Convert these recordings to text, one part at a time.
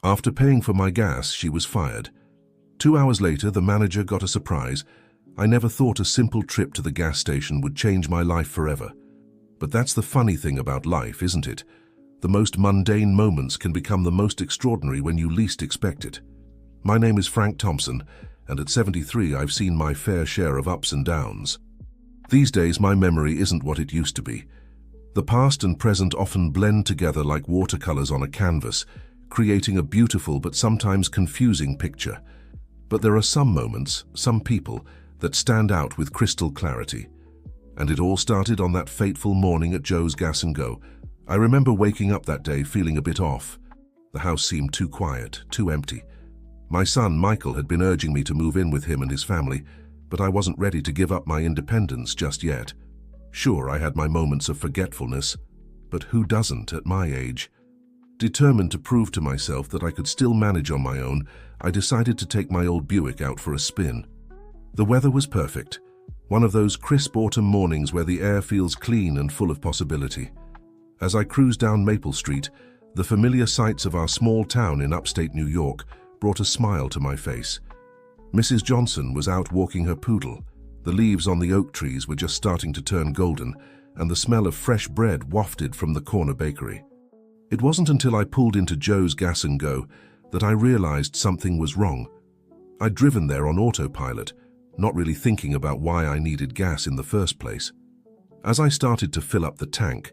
After paying for my gas, she was fired. 2 hours later, the manager got a surprise. I never thought a simple trip to the gas station would change my life forever. But that's the funny thing about life, isn't it? The most mundane moments can become the most extraordinary when you least expect it. My name is Frank Thompson, and at 73 I've seen my fair share of ups and downs. These days my memory isn't what it used to be. The past and present often blend together like watercolors on a canvas, creating a beautiful but sometimes confusing picture. But there are some moments, some people, that stand out with crystal clarity. And it all started on that fateful morning at Joe's Gas and Go. I remember waking up that day feeling a bit off. The house seemed too quiet, too empty. My son, Michael, had been urging me to move in with him and his family, but I wasn't ready to give up my independence just yet. Sure, I had my moments of forgetfulness, but who doesn't at my age? Determined to prove to myself that I could still manage on my own, I decided to take my old Buick out for a spin. The weather was perfect, one of those crisp autumn mornings where the air feels clean and full of possibility. As I cruised down Maple Street, the familiar sights of our small town in upstate New York brought a smile to my face. Mrs. Johnson was out walking her poodle. The leaves on the oak trees were just starting to turn golden, and the smell of fresh bread wafted from the corner bakery. It wasn't until I pulled into Joe's Gas and Go that I realized something was wrong. I'd driven there on autopilot, not really thinking about why I needed gas in the first place. As I started to fill up the tank,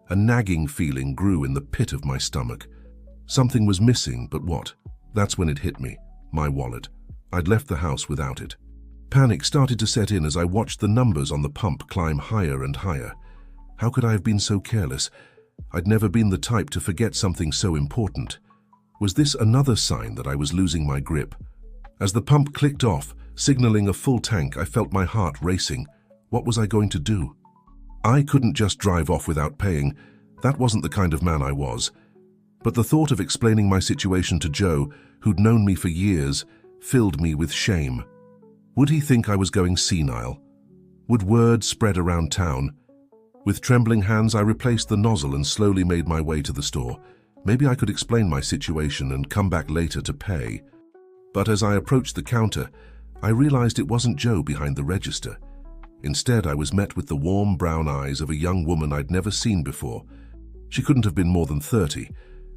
a nagging feeling grew in the pit of my stomach. Something was missing, but what? That's when it hit me. My wallet. I'd left the house without it. Panic started to set in as I watched the numbers on the pump climb higher and higher. How could I have been so careless? I'd never been the type to forget something so important. Was this another sign that I was losing my grip? As the pump clicked off, signaling a full tank, I felt my heart racing. What was I going to do? I couldn't just drive off without paying. That wasn't the kind of man I was. But the thought of explaining my situation to Joe, who'd known me for years, filled me with shame. Would he think I was going senile? Would word spread around town? With trembling hands, I replaced the nozzle and slowly made my way to the store. Maybe I could explain my situation and come back later to pay. But as I approached the counter, I realized it wasn't Joe behind the register. Instead, I was met with the warm brown eyes of a young woman I'd never seen before. She couldn't have been more than 30,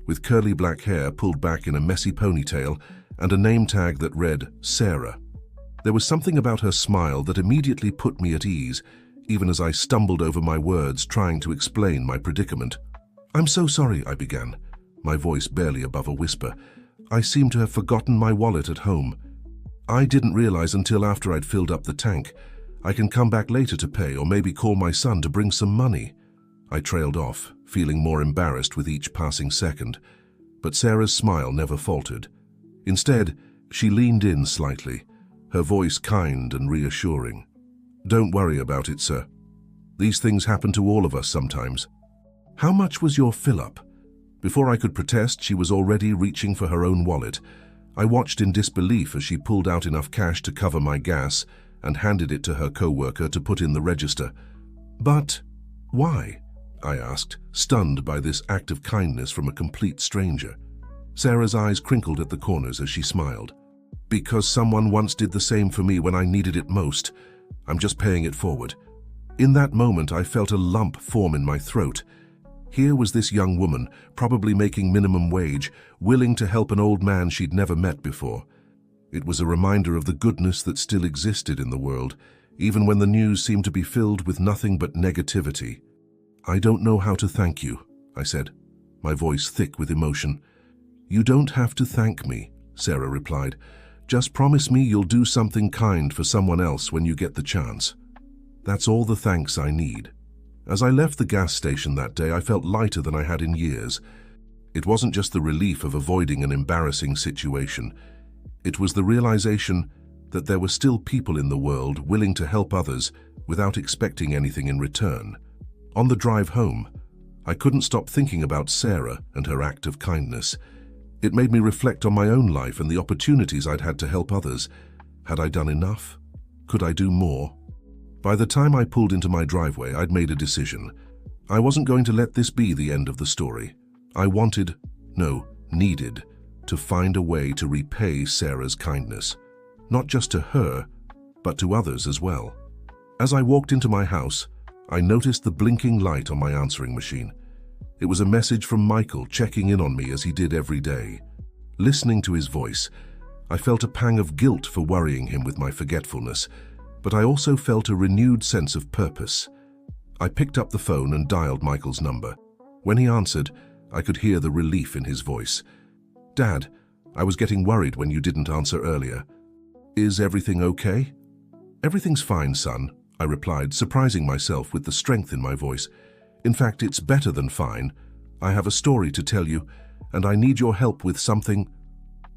with curly black hair pulled back in a messy ponytail and a name tag that read Sarah. There was something about her smile that immediately put me at ease, even as I stumbled over my words trying to explain my predicament. "I'm so sorry," I began, my voice barely above a whisper. "I seem to have forgotten my wallet at home. I didn't realize until after I'd filled up the tank. I can come back later to pay or maybe call my son to bring some money." I trailed off, feeling more embarrassed with each passing second. But Sarah's smile never faltered. Instead, she leaned in slightly, her voice kind and reassuring. "Don't worry about it, sir. These things happen to all of us sometimes. How much was your fill-up?" Before I could protest, she was already reaching for her own wallet. I watched in disbelief as she pulled out enough cash to cover my gas and handed it to her co-worker to put in the register. "But why?" I asked, stunned by this act of kindness from a complete stranger. Sarah's eyes crinkled at the corners as she smiled. "Because someone once did the same for me when I needed it most. I'm just paying it forward." In that moment, I felt a lump form in my throat. Here was this young woman, probably making minimum wage, willing to help an old man she'd never met before. It was a reminder of the goodness that still existed in the world, even when the news seemed to be filled with nothing but negativity. "I don't know how to thank you," I said, my voice thick with emotion. "You don't have to thank me," Sarah replied. "Just promise me you'll do something kind for someone else when you get the chance. That's all the thanks I need." As I left the gas station that day, I felt lighter than I had in years. It wasn't just the relief of avoiding an embarrassing situation. It was the realization that there were still people in the world willing to help others without expecting anything in return. On the drive home, I couldn't stop thinking about Sarah and her act of kindness. It made me reflect on my own life and the opportunities I'd had to help others. Had I done enough? Could I do more? By the time I pulled into my driveway, I'd made a decision. I wasn't going to let this be the end of the story. I needed to find a way to repay Sarah's kindness, not just to her, but to others as well. As I walked into my house, I noticed the blinking light on my answering machine. It was a message from Michael checking in on me as he did every day. Listening to his voice, I felt a pang of guilt for worrying him with my forgetfulness, but I also felt a renewed sense of purpose. I picked up the phone and dialed Michael's number. When he answered, I could hear the relief in his voice. "Dad, I was getting worried when you didn't answer earlier. Is everything okay?" "Everything's fine, son," I replied, surprising myself with the strength in my voice. "In fact, it's better than fine. I have a story to tell you, and I need your help with something."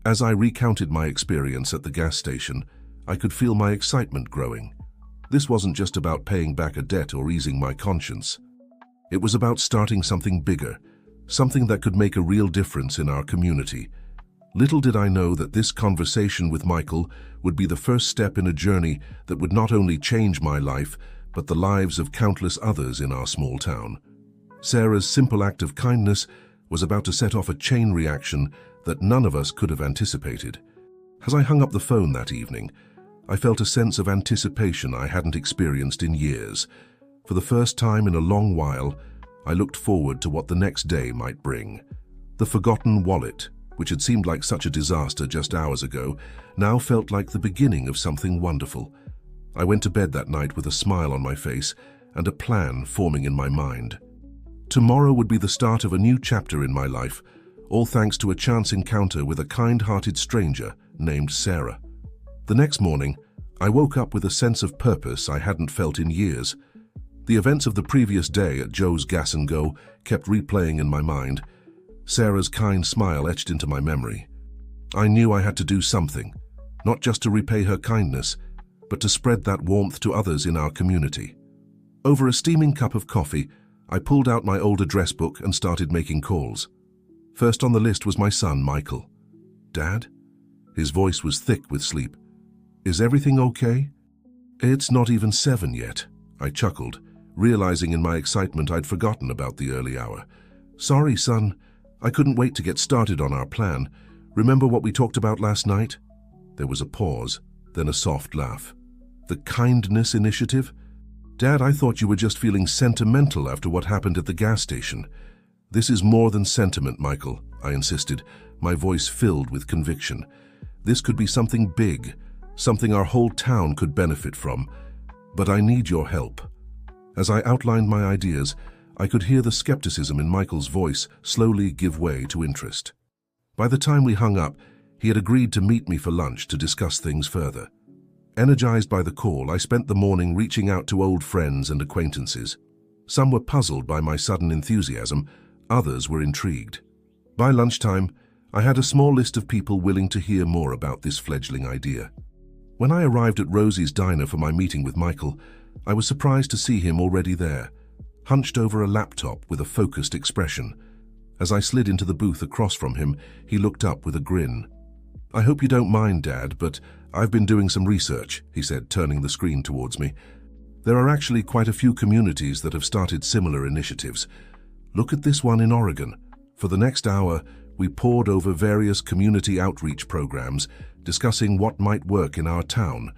As I recounted my experience at the gas station, I could feel my excitement growing. This wasn't just about paying back a debt or easing my conscience. It was about starting something bigger, something that could make a real difference in our community. Little did I know that this conversation with Michael would be the first step in a journey that would not only change my life, but the lives of countless others in our small town. Sarah's simple act of kindness was about to set off a chain reaction that none of us could have anticipated. As I hung up the phone that evening, I felt a sense of anticipation I hadn't experienced in years. For the first time in a long while, I looked forward to what the next day might bring. The forgotten wallet, which had seemed like such a disaster just hours ago, now felt like the beginning of something wonderful. I went to bed that night with a smile on my face and a plan forming in my mind. Tomorrow would be the start of a new chapter in my life, all thanks to a chance encounter with a kind-hearted stranger named Sarah. The next morning, I woke up with a sense of purpose I hadn't felt in years. The events of the previous day at Joe's Gas and Go kept replaying in my mind. Sarah's kind smile etched into my memory. I knew I had to do something, not just to repay her kindness, but to spread that warmth to others in our community. Over a steaming cup of coffee, I pulled out my old address book and started making calls. First on the list was my son, Michael. "Dad?" His voice was thick with sleep. "Is everything okay?" "It's not even 7 yet," I chuckled, realizing in my excitement I'd forgotten about the early hour. "Sorry, son. I couldn't wait to get started on our plan. Remember what we talked about last night?" There was a pause, then a soft laugh. "The kindness initiative?" "Dad, I thought you were just feeling sentimental after what happened at the gas station." "This is more than sentiment, Michael," I insisted, my voice filled with conviction. "This could be something big, something our whole town could benefit from. But I need your help." As I outlined my ideas, I could hear the skepticism in Michael's voice slowly give way to interest. By the time we hung up, he had agreed to meet me for lunch to discuss things further. Energized by the call, I spent the morning reaching out to old friends and acquaintances. Some were puzzled by my sudden enthusiasm, others were intrigued. By lunchtime, I had a small list of people willing to hear more about this fledgling idea. When I arrived at Rosie's diner for my meeting with Michael, I was surprised to see him already there, hunched over a laptop with a focused expression. As I slid into the booth across from him, he looked up with a grin. "I hope you don't mind, Dad, but I've been doing some research," he said, turning the screen towards me. "There are actually quite a few communities that have started similar initiatives. Look at this one in Oregon. For the next hour, we pored over various community outreach programs, discussing what might work in our town.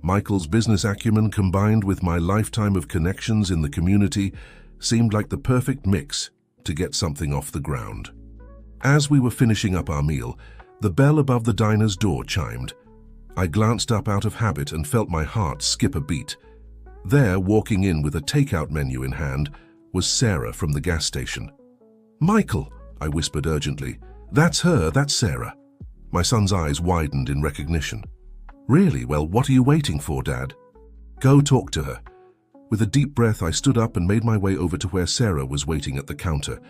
Michael's business acumen combined with my lifetime of connections in the community seemed like the perfect mix to get something off the ground." As we were finishing up our meal, the bell above the diner's door chimed. I glanced up out of habit and felt my heart skip a beat. There, walking in with a takeout menu in hand, was Sarah from the gas station. "Michael," I whispered urgently. "That's her, that's Sarah." My son's eyes widened in recognition. "Really? Well, what are you waiting for, Dad?" "Go talk to her." With a deep breath, I stood up and made my way over to where Sarah was waiting at the counter.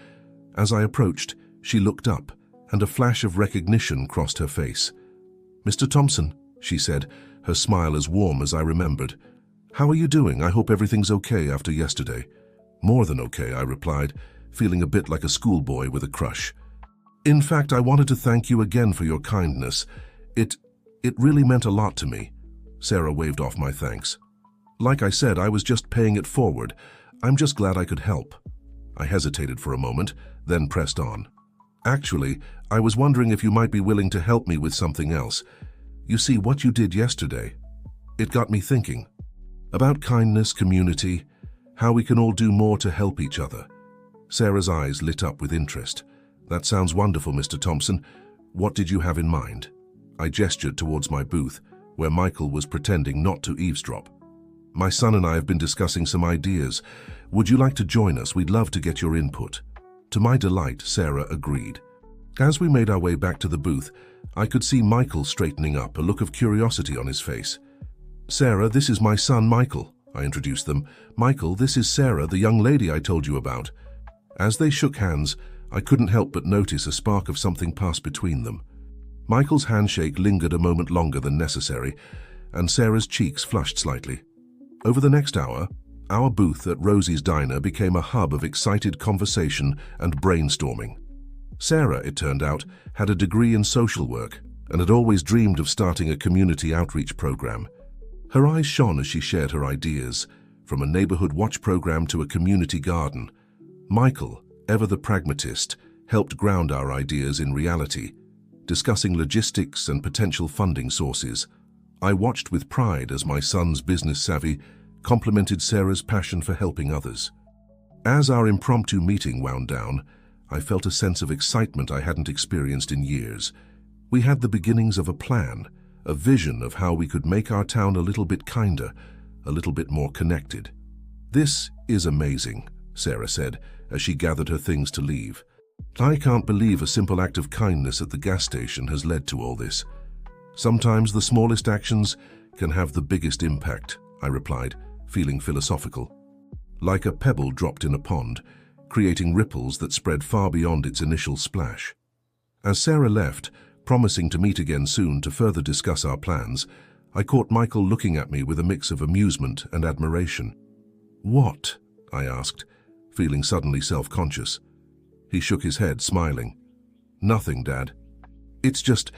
As I approached, she looked up, and a flash of recognition crossed her face. "Mr. Thompson," she said, her smile as warm as I remembered. "How are you doing? I hope everything's okay after yesterday." "More than okay," I replied, feeling a bit like a schoolboy with a crush. "In fact, I wanted to thank you again for your kindness. It really meant a lot to me." Sarah waved off my thanks. "Like I said, I was just paying it forward. I'm just glad I could help." I hesitated for a moment, then pressed on. Actually, I was wondering if you might be willing to help me with something else. You see, what you did yesterday, it got me thinking about kindness, community, how we can all do more to help each other. Sarah's eyes lit up with interest. That sounds wonderful, Mr. Thompson. What did you have in mind? I gestured towards my booth, where Michael was pretending not to eavesdrop. My son and I have been discussing some ideas. Would you like to join us? We'd love to get your input. To my delight, Sarah agreed. As we made our way back to the booth, I could see Michael straightening up, a look of curiosity on his face. Sarah, this is my son, Michael, I introduced them. Michael, this is Sarah, the young lady I told you about. As they shook hands, I couldn't help but notice a spark of something pass between them. Michael's handshake lingered a moment longer than necessary, and Sarah's cheeks flushed slightly. Over the next hour, our booth at Rosie's Diner became a hub of excited conversation and brainstorming. Sarah, it turned out, had a degree in social work and had always dreamed of starting a community outreach program. Her eyes shone as she shared her ideas, from a neighborhood watch program to a community garden. Michael, ever the pragmatist, helped ground our ideas in reality, discussing logistics and potential funding sources. I watched with pride as my son's business savvy complemented Sarah's passion for helping others. As our impromptu meeting wound down, I felt a sense of excitement I hadn't experienced in years. We had the beginnings of a plan, a vision of how we could make our town a little bit kinder, a little bit more connected. This is amazing, Sarah said as she gathered her things to leave. I can't believe a simple act of kindness at the gas station has led to all this. Sometimes the smallest actions can have the biggest impact, I replied, feeling philosophical. Like a pebble dropped in a pond, creating ripples that spread far beyond its initial splash. As Sarah left, promising to meet again soon to further discuss our plans, I caught Michael looking at me with a mix of amusement and admiration. What? I asked, feeling suddenly self-conscious. He shook his head, smiling. Nothing, Dad. It's just,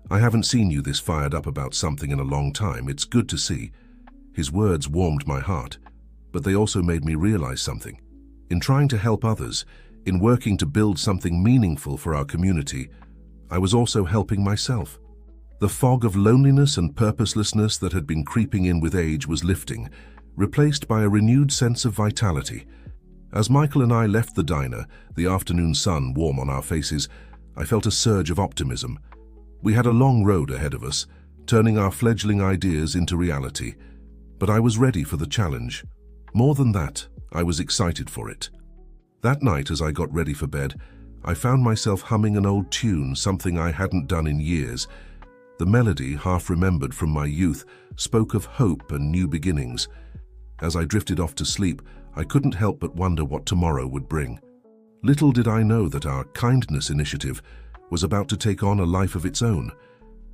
I haven't seen you this fired up about something in a long time. It's good to see. His words warmed my heart, but they also made me realize something. In trying to help others, in working to build something meaningful for our community, I was also helping myself. The fog of loneliness and purposelessness that had been creeping in with age was lifting, replaced by a renewed sense of vitality. As Michael and I left the diner, the afternoon sun warm on our faces, I felt a surge of optimism. We had a long road ahead of us, turning our fledgling ideas into reality. But I was ready for the challenge. More than that, I was excited for it. That night, as I got ready for bed, I found myself humming an old tune, something I hadn't done in years. The melody, half remembered from my youth, spoke of hope and new beginnings. As I drifted off to sleep, I couldn't help but wonder what tomorrow would bring. Little did I know that our kindness initiative was about to take on a life of its own,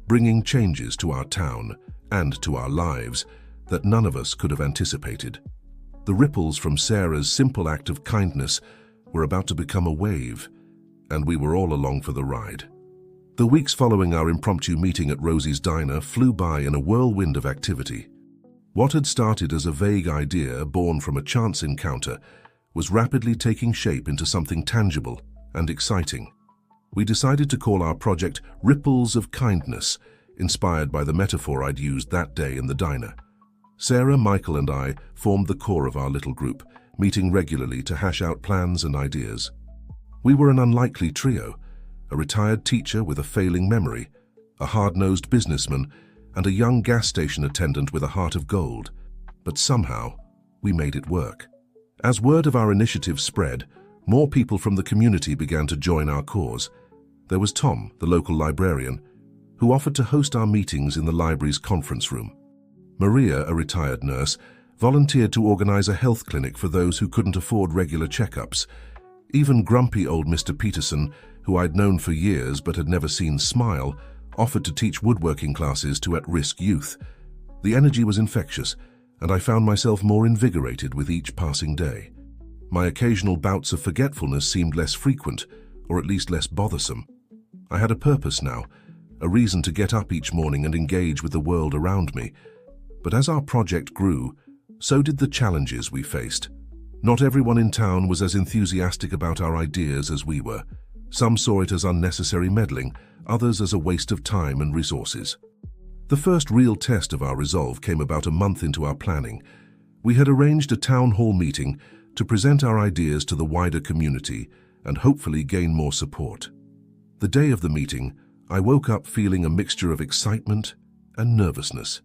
bringing changes to our town and to our lives that none of us could have anticipated. The ripples from Sarah's simple act of kindness were about to become a wave, and we were all along for the ride. The weeks following our impromptu meeting at Rosie's Diner flew by in a whirlwind of activity. What had started as a vague idea born from a chance encounter was rapidly taking shape into something tangible and exciting. We decided to call our project Ripples of Kindness, inspired by the metaphor I'd used that day in the diner. Sarah, Michael, and I formed the core of our little group, meeting regularly to hash out plans and ideas. We were an unlikely trio, a retired teacher with a failing memory, a hard-nosed businessman, and a young gas station attendant with a heart of gold. But somehow, we made it work. As word of our initiative spread, more people from the community began to join our cause. There was Tom, the local librarian, who offered to host our meetings in the library's conference room. Maria, a retired nurse, volunteered to organize a health clinic for those who couldn't afford regular checkups. Even grumpy old Mr. Peterson, who I'd known for years but had never seen smile, offered to teach woodworking classes to at-risk youth. The energy was infectious, and I found myself more invigorated with each passing day. My occasional bouts of forgetfulness seemed less frequent, or at least less bothersome. I had a purpose now, a reason to get up each morning and engage with the world around me. But as our project grew, so did the challenges we faced. Not everyone in town was as enthusiastic about our ideas as we were. Some saw it as unnecessary meddling, others as a waste of time and resources. The first real test of our resolve came about a month into our planning. We had arranged a town hall meeting to present our ideas to the wider community and hopefully gain more support. The day of the meeting, I woke up feeling a mixture of excitement and nervousness.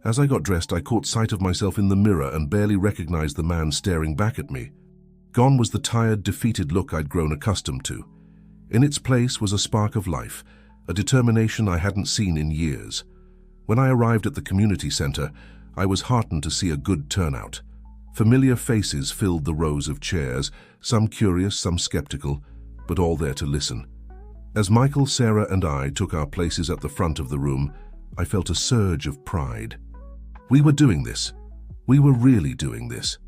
As I got dressed, I caught sight of myself in the mirror and barely recognized the man staring back at me. Gone was the tired, defeated look I'd grown accustomed to. In its place was a spark of life, a determination I hadn't seen in years. When I arrived at the community center, I was heartened to see a good turnout. Familiar faces filled the rows of chairs, some curious, some skeptical, but all there to listen. As Michael, Sarah, and I took our places at the front of the room, I felt a surge of pride. We were doing this. We were really doing this.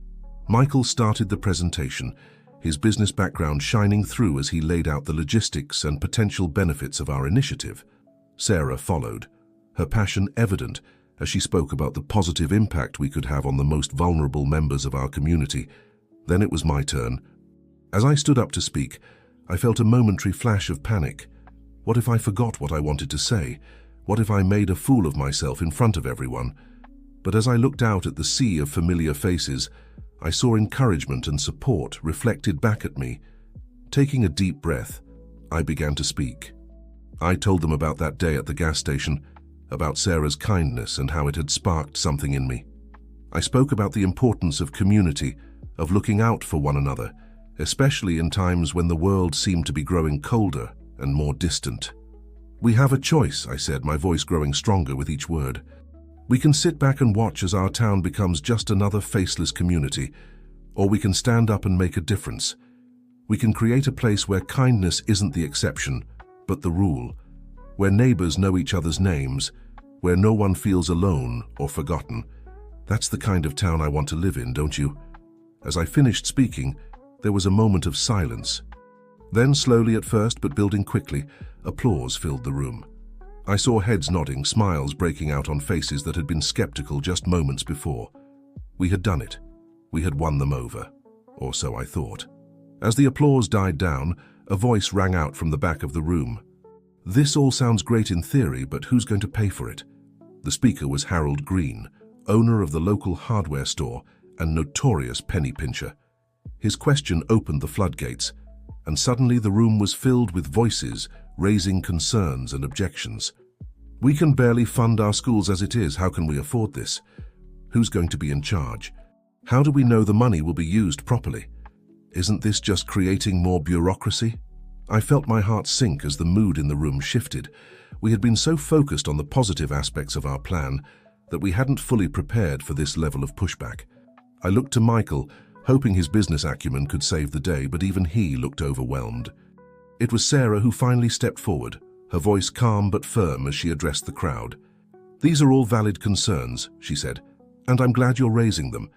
Michael started the presentation, his business background shining through as he laid out the logistics and potential benefits of our initiative. Sarah followed, her passion evident as she spoke about the positive impact we could have on the most vulnerable members of our community. Then it was my turn. As I stood up to speak, I felt a momentary flash of panic. What if I forgot what I wanted to say? What if I made a fool of myself in front of everyone? But as I looked out at the sea of familiar faces, I saw encouragement and support reflected back at me. Taking a deep breath, I began to speak. I told them about that day at the gas station, about Sarah's kindness and how it had sparked something in me. I spoke about the importance of community, of looking out for one another, especially in times when the world seemed to be growing colder and more distant. We have a choice, I said, my voice growing stronger with each word. We can sit back and watch as our town becomes just another faceless community, or we can stand up and make a difference. We can create a place where kindness isn't the exception, but the rule, where neighbors know each other's names, where no one feels alone or forgotten. That's the kind of town I want to live in, don't you? As I finished speaking, there was a moment of silence. Then, slowly at first, but building quickly, applause filled the room. I saw heads nodding, smiles breaking out on faces that had been skeptical just moments before. We had done it. We had won them over. Or so I thought. As the applause died down, a voice rang out from the back of the room. This all sounds great in theory, but who's going to pay for it? The speaker was Harold Green, owner of the local hardware store and notorious penny pincher. His question opened the floodgates, and suddenly the room was filled with voices raising concerns and objections. We can barely fund our schools as it is. How can we afford this? Who's going to be in charge? How do we know the money will be used properly? Isn't this just creating more bureaucracy? I felt my heart sink as the mood in the room shifted. We had been so focused on the positive aspects of our plan that we hadn't fully prepared for this level of pushback. I looked to Michael, hoping his business acumen could save the day, but even he looked overwhelmed. It was Sarah who finally stepped forward, her voice calm but firm as she addressed the crowd. "These are all valid concerns," she said, "and I'm glad you're raising them.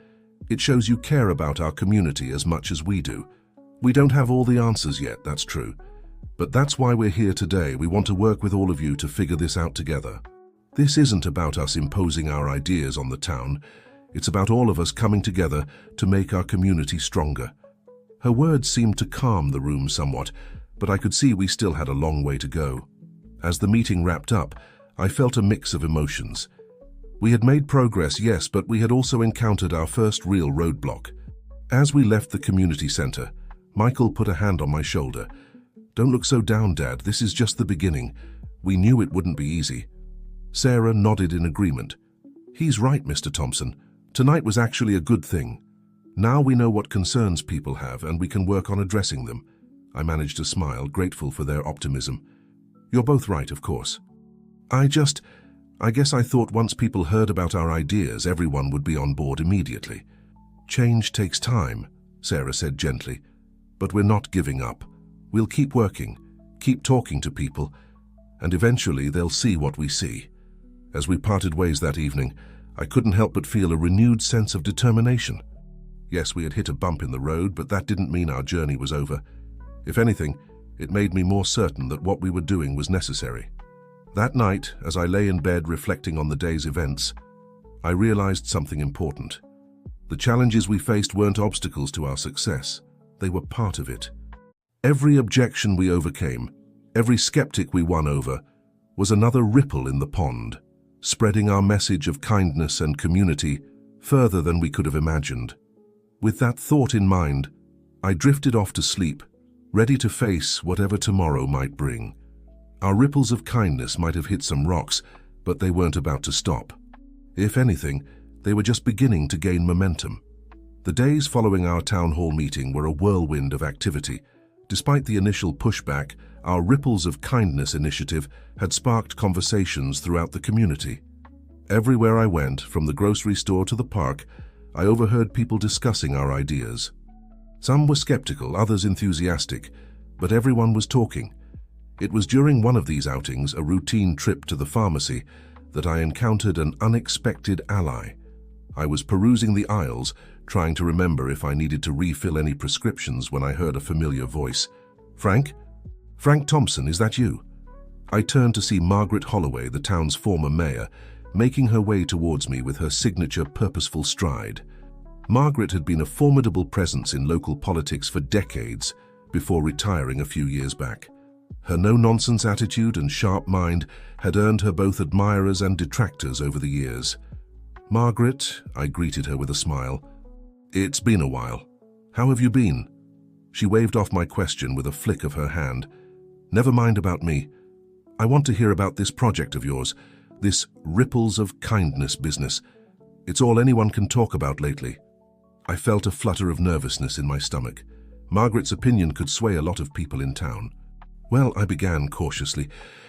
It shows you care about our community as much as we do. We don't have all the answers yet, that's true. But that's why we're here today. We want to work with all of you to figure this out together. This isn't about us imposing our ideas on the town. It's about all of us coming together to make our community stronger." Her words seemed to calm the room somewhat, but I could see we still had a long way to go. As the meeting wrapped up, I felt a mix of emotions. We had made progress, yes, but we had also encountered our first real roadblock. As we left the community center, Michael put a hand on my shoulder. "Don't look so down, Dad. This is just the beginning. We knew it wouldn't be easy." Sarah nodded in agreement. "He's right, Mr. Thompson. Tonight was actually a good thing. Now we know what concerns people have and we can work on addressing them." I managed to smile, grateful for their optimism. "You're both right, of course. I guess I thought once people heard about our ideas, everyone would be on board immediately." "Change takes time," Sarah said gently, "but we're not giving up. We'll keep working, keep talking to people, and eventually they'll see what we see." As we parted ways that evening, I couldn't help but feel a renewed sense of determination. Yes, we had hit a bump in the road, but that didn't mean our journey was over. If anything, it made me more certain that what we were doing was necessary. That night, as I lay in bed reflecting on the day's events, I realized something important. The challenges we faced weren't obstacles to our success. They were part of it. Every objection we overcame, every skeptic we won over, was another ripple in the pond, spreading our message of kindness and community further than we could have imagined. With that thought in mind, I drifted off to sleep, ready to face whatever tomorrow might bring. Our ripples of kindness might have hit some rocks, but they weren't about to stop. If anything, they were just beginning to gain momentum. The days following our town hall meeting were a whirlwind of activity. Despite the initial pushback, our Ripples of Kindness initiative had sparked conversations throughout the community. Everywhere I went, from the grocery store to the park, I overheard people discussing our ideas. Some were skeptical, others enthusiastic, but everyone was talking. It was during one of these outings, a routine trip to the pharmacy, that I encountered an unexpected ally. I was perusing the aisles, trying to remember if I needed to refill any prescriptions when I heard a familiar voice. "Frank? Frank Thompson, is that you?" I turned to see Margaret Holloway, the town's former mayor, making her way towards me with her signature purposeful stride. Margaret had been a formidable presence in local politics for decades before retiring a few years back. Her no-nonsense attitude and sharp mind had earned her both admirers and detractors over the years. "Margaret," I greeted her with a smile. "It's been a while. How have you been?" She waved off my question with a flick of her hand. "Never mind about me. I want to hear about this project of yours, this Ripples of Kindness business. It's all anyone can talk about lately." I felt a flutter of nervousness in my stomach. Margaret's opinion could sway a lot of people in town. "Well," I began cautiously,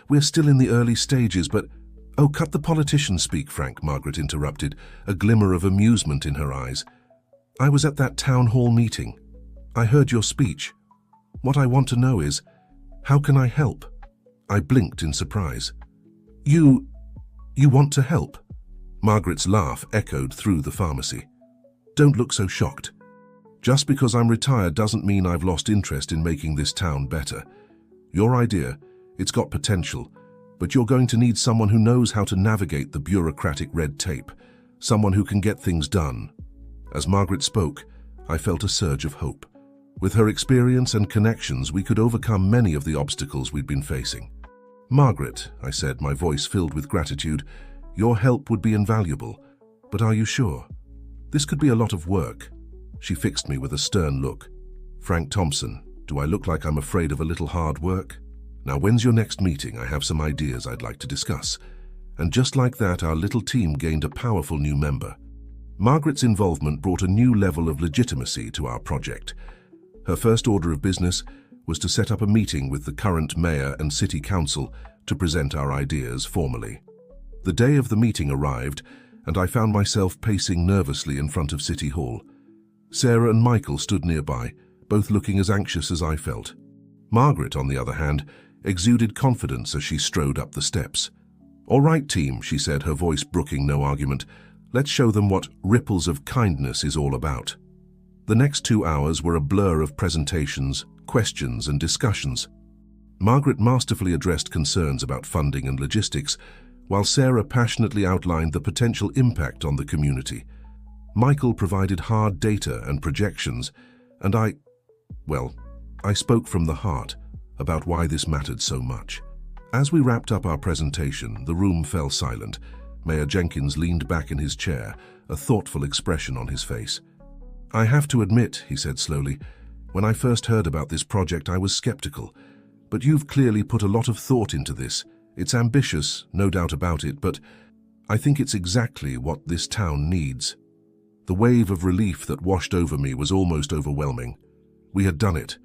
"we're still in the early stages, but—" "Oh, cut the politician speak, Frank," Margaret interrupted, a glimmer of amusement in her eyes. "I was at that town hall meeting. I heard your speech. What I want to know is, how can I help?" I blinked in surprise. You want to help?" Margaret's laugh echoed through the pharmacy. "Don't look so shocked. Just because I'm retired doesn't mean I've lost interest in making this town better. Your idea, it's got potential, but you're going to need someone who knows how to navigate the bureaucratic red tape, someone who can get things done." As Margaret spoke, I felt a surge of hope. With her experience and connections, we could overcome many of the obstacles we'd been facing. "Margaret," I said, my voice filled with gratitude, "your help would be invaluable, but are you sure? This could be a lot of work." She fixed me with a stern look. "Frank Thompson, do I look like I'm afraid of a little hard work? Now, when's your next meeting? I have some ideas I'd like to discuss." And just like that, our little team gained a powerful new member. Margaret's involvement brought a new level of legitimacy to our project. Her first order of business was to set up a meeting with the current mayor and city council to present our ideas formally. The day of the meeting arrived, and I found myself pacing nervously in front of City Hall. Sarah and Michael stood nearby, both looking as anxious as I felt. Margaret, on the other hand, exuded confidence as she strode up the steps. "All right, team," she said, her voice brooking no argument. "Let's show them what Ripples of Kindness is all about." The next 2 hours were a blur of presentations, questions, and discussions. Margaret masterfully addressed concerns about funding and logistics, while Sarah passionately outlined the potential impact on the community. Michael provided hard data and projections, and I spoke from the heart about why this mattered so much. As we wrapped up our presentation, the room fell silent. Mayor Jenkins leaned back in his chair, a thoughtful expression on his face. "I have to admit," he said slowly, "when I first heard about this project, I was skeptical. But you've clearly put a lot of thought into this. It's ambitious, no doubt about it, but I think it's exactly what this town needs." The wave of relief that washed over me was almost overwhelming. We had done it.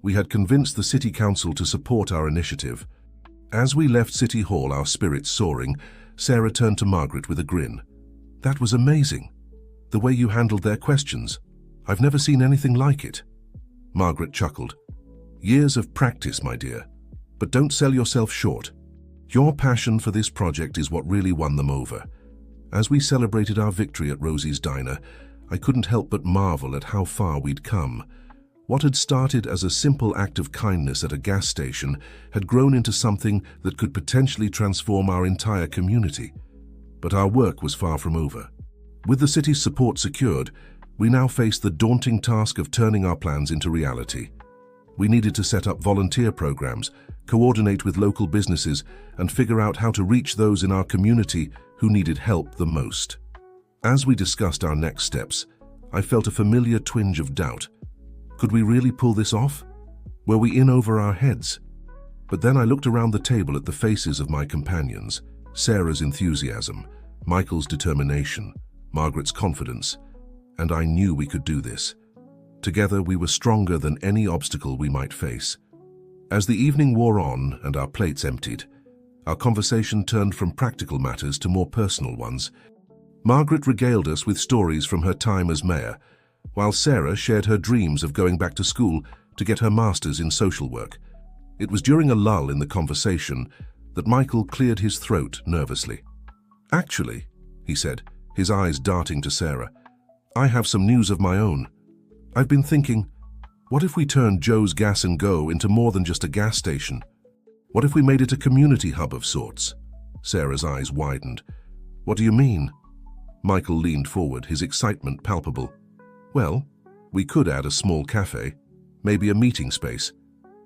We had convinced the city council to support our initiative. As we left City Hall, our spirits soaring, Sarah turned to Margaret with a grin. "That was amazing. The way you handled their questions. I've never seen anything like it." Margaret chuckled. "Years of practice, my dear. But don't sell yourself short. Your passion for this project is what really won them over." As we celebrated our victory at Rosie's Diner, I couldn't help but marvel at how far we'd come. What had started as a simple act of kindness at a gas station had grown into something that could potentially transform our entire community. But our work was far from over. With the city's support secured, we now faced the daunting task of turning our plans into reality. We needed to set up volunteer programs, coordinate with local businesses, and figure out how to reach those in our community who needed help the most. As we discussed our next steps, I felt a familiar twinge of doubt. Could we really pull this off? Were we in over our heads? But then I looked around the table at the faces of my companions, Sarah's enthusiasm, Michael's determination, Margaret's confidence, and I knew we could do this. Together we were stronger than any obstacle we might face. As the evening wore on and our plates emptied, our conversation turned from practical matters to more personal ones. Margaret regaled us with stories from her time as mayor, while Sarah shared her dreams of going back to school to get her master's in social work. It was during a lull in the conversation that Michael cleared his throat nervously. "Actually," he said, his eyes darting to Sarah, "I have some news of my own. I've been thinking, what if we turned Joe's Gas and Go into more than just a gas station? What if we made it a community hub of sorts?" Sarah's eyes widened. "What do you mean?" Michael leaned forward, his excitement palpable. "Well, we could add a small cafe, maybe a meeting space.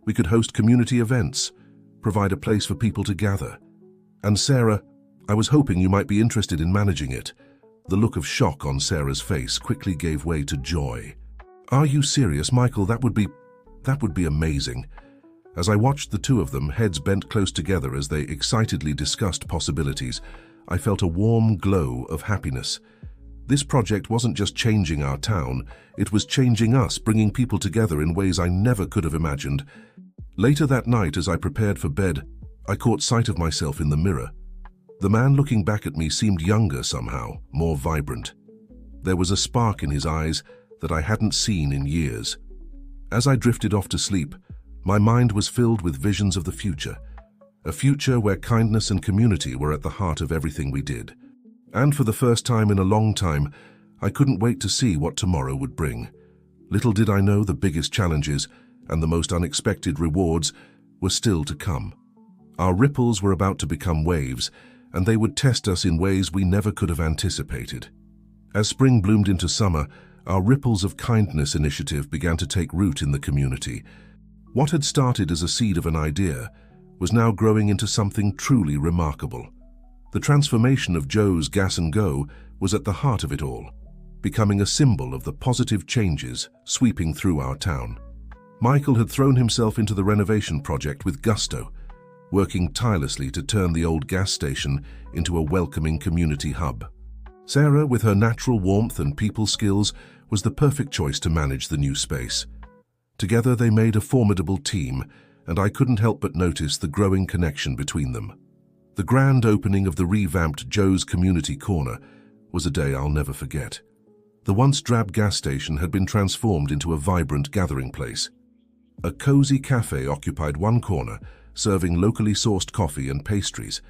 We could host community events, provide a place for people to gather. And Sarah, I was hoping you might be interested in managing it." The look of shock on Sarah's face quickly gave way to joy. "Are you serious, Michael? That would be amazing." As I watched the two of them, heads bent close together as they excitedly discussed possibilities, I felt a warm glow of happiness. This project wasn't just changing our town, it was changing us, bringing people together in ways I never could have imagined. Later that night, as I prepared for bed, I caught sight of myself in the mirror. The man looking back at me seemed younger somehow, more vibrant. There was a spark in his eyes that I hadn't seen in years. As I drifted off to sleep, my mind was filled with visions of the future, a future where kindness and community were at the heart of everything we did. And for the first time in a long time, I couldn't wait to see what tomorrow would bring. Little did I know the biggest challenges and the most unexpected rewards were still to come. Our ripples were about to become waves, and they would test us in ways we never could have anticipated. As spring bloomed into summer, our Ripples of Kindness initiative began to take root in the community. What had started as a seed of an idea was now growing into something truly remarkable. The transformation of Joe's Gas and Go was at the heart of it all, becoming a symbol of the positive changes sweeping through our town. Michael had thrown himself into the renovation project with gusto, working tirelessly to turn the old gas station into a welcoming community hub. Sarah, with her natural warmth and people skills, was the perfect choice to manage the new space. Together they made a formidable team, and I couldn't help but notice the growing connection between them. The grand opening of the revamped Joe's Community Corner was a day I'll never forget. The once drab gas station had been transformed into a vibrant gathering place. A cozy cafe occupied one corner, serving locally sourced coffee and pastries.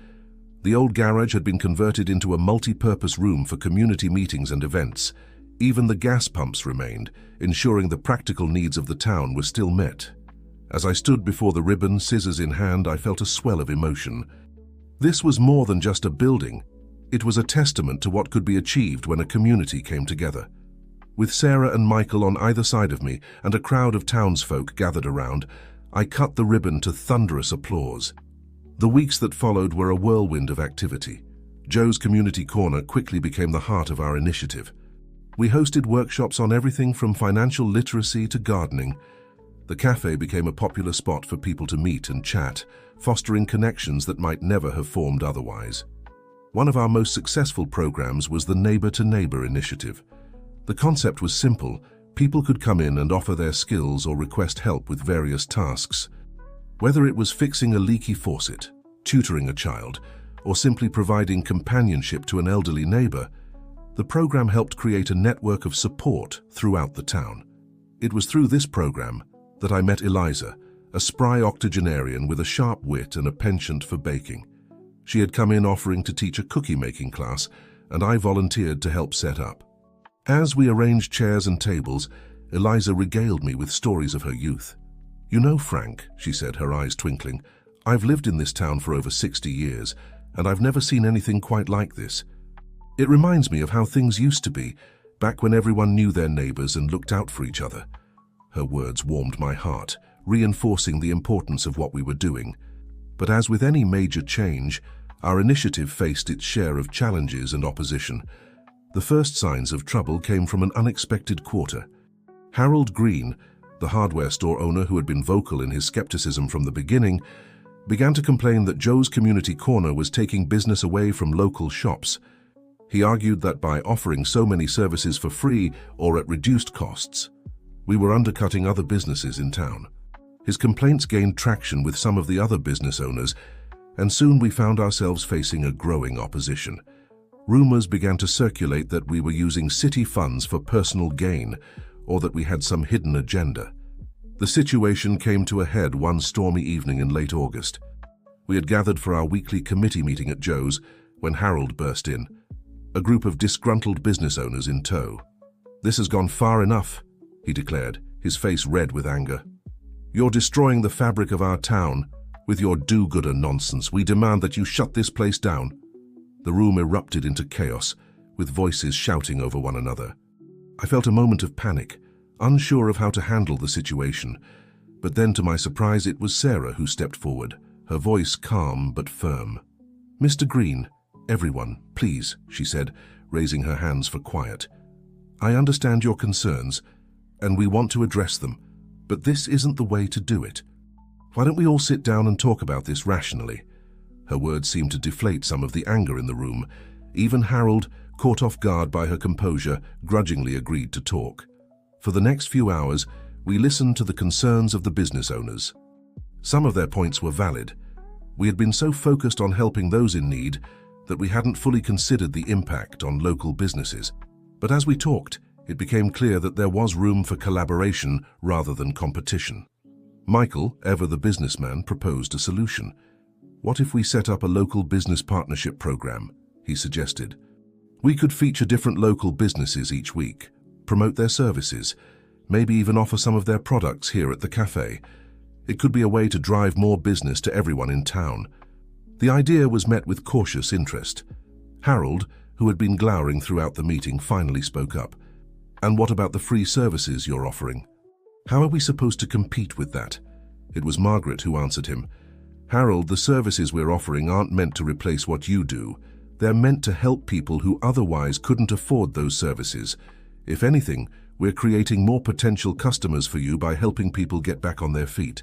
The old garage had been converted into a multi-purpose room for community meetings and events. Even the gas pumps remained, ensuring the practical needs of the town were still met. As I stood before the ribbon, scissors in hand, I felt a swell of emotion. This was more than just a building. It was a testament to what could be achieved when a community came together. With Sarah and Michael on either side of me and a crowd of townsfolk gathered around, I cut the ribbon to thunderous applause. The weeks that followed were a whirlwind of activity. Joe's Community Corner quickly became the heart of our initiative. We hosted workshops on everything from financial literacy to gardening. The cafe became a popular spot for people to meet and chat, fostering connections that might never have formed otherwise. One of our most successful programs was the Neighbor to Neighbor initiative. The concept was simple. People could come in and offer their skills or request help with various tasks. Whether it was fixing a leaky faucet, tutoring a child, or simply providing companionship to an elderly neighbor, the program helped create a network of support throughout the town. It was through this program that I met Eliza, a spry octogenarian with a sharp wit and a penchant for baking. She had come in offering to teach a cookie-making class, and I volunteered to help set up. As we arranged chairs and tables, Eliza regaled me with stories of her youth. "You know, Frank," she said, her eyes twinkling, "I've lived in this town for over 60 years, and I've never seen anything quite like this. It reminds me of how things used to be, back when everyone knew their neighbors and looked out for each other." Her words warmed my heart, reinforcing the importance of what we were doing. But as with any major change, our initiative faced its share of challenges and opposition. The first signs of trouble came from an unexpected quarter. Harold Green, the hardware store owner who had been vocal in his skepticism from the beginning, began to complain that Joe's Community Corner was taking business away from local shops. He argued that by offering so many services for free or at reduced costs, we were undercutting other businesses in town. His complaints gained traction with some of the other business owners, and soon we found ourselves facing a growing opposition. Rumors began to circulate that we were using city funds for personal gain, or that we had some hidden agenda. The situation came to a head one stormy evening in late August. We had gathered for our weekly committee meeting at Joe's when Harold burst in, a group of disgruntled business owners in tow. "This has gone far enough," he declared, his face red with anger. "You're destroying the fabric of our town. With your do-gooder nonsense, we demand that you shut this place down." The room erupted into chaos, with voices shouting over one another. I felt a moment of panic, unsure of how to handle the situation. But then, to my surprise, it was Sarah who stepped forward, her voice calm but firm. "Mr. Green, everyone, please," she said, raising her hands for quiet. "I understand your concerns, and we want to address them, but this isn't the way to do it. Why don't we all sit down and talk about this rationally?" Her words seemed to deflate some of the anger in the room. Even Harold, caught off guard by her composure, grudgingly agreed to talk. For the next few hours, we listened to the concerns of the business owners. Some of their points were valid. We had been so focused on helping those in need that we hadn't fully considered the impact on local businesses. But as we talked, it became clear that there was room for collaboration rather than competition. Michael, ever the businessman, proposed a solution. "What if we set up a local business partnership program?" he suggested. "We could feature different local businesses each week, promote their services, maybe even offer some of their products here at the cafe. It could be a way to drive more business to everyone in town." The idea was met with cautious interest. Harold, who had been glowering throughout the meeting, finally spoke up. "And what about the free services you're offering? How are we supposed to compete with that?" It was Margaret who answered him. "Harold, the services we're offering aren't meant to replace what you do. They're meant to help people who otherwise couldn't afford those services. If anything, we're creating more potential customers for you by helping people get back on their feet."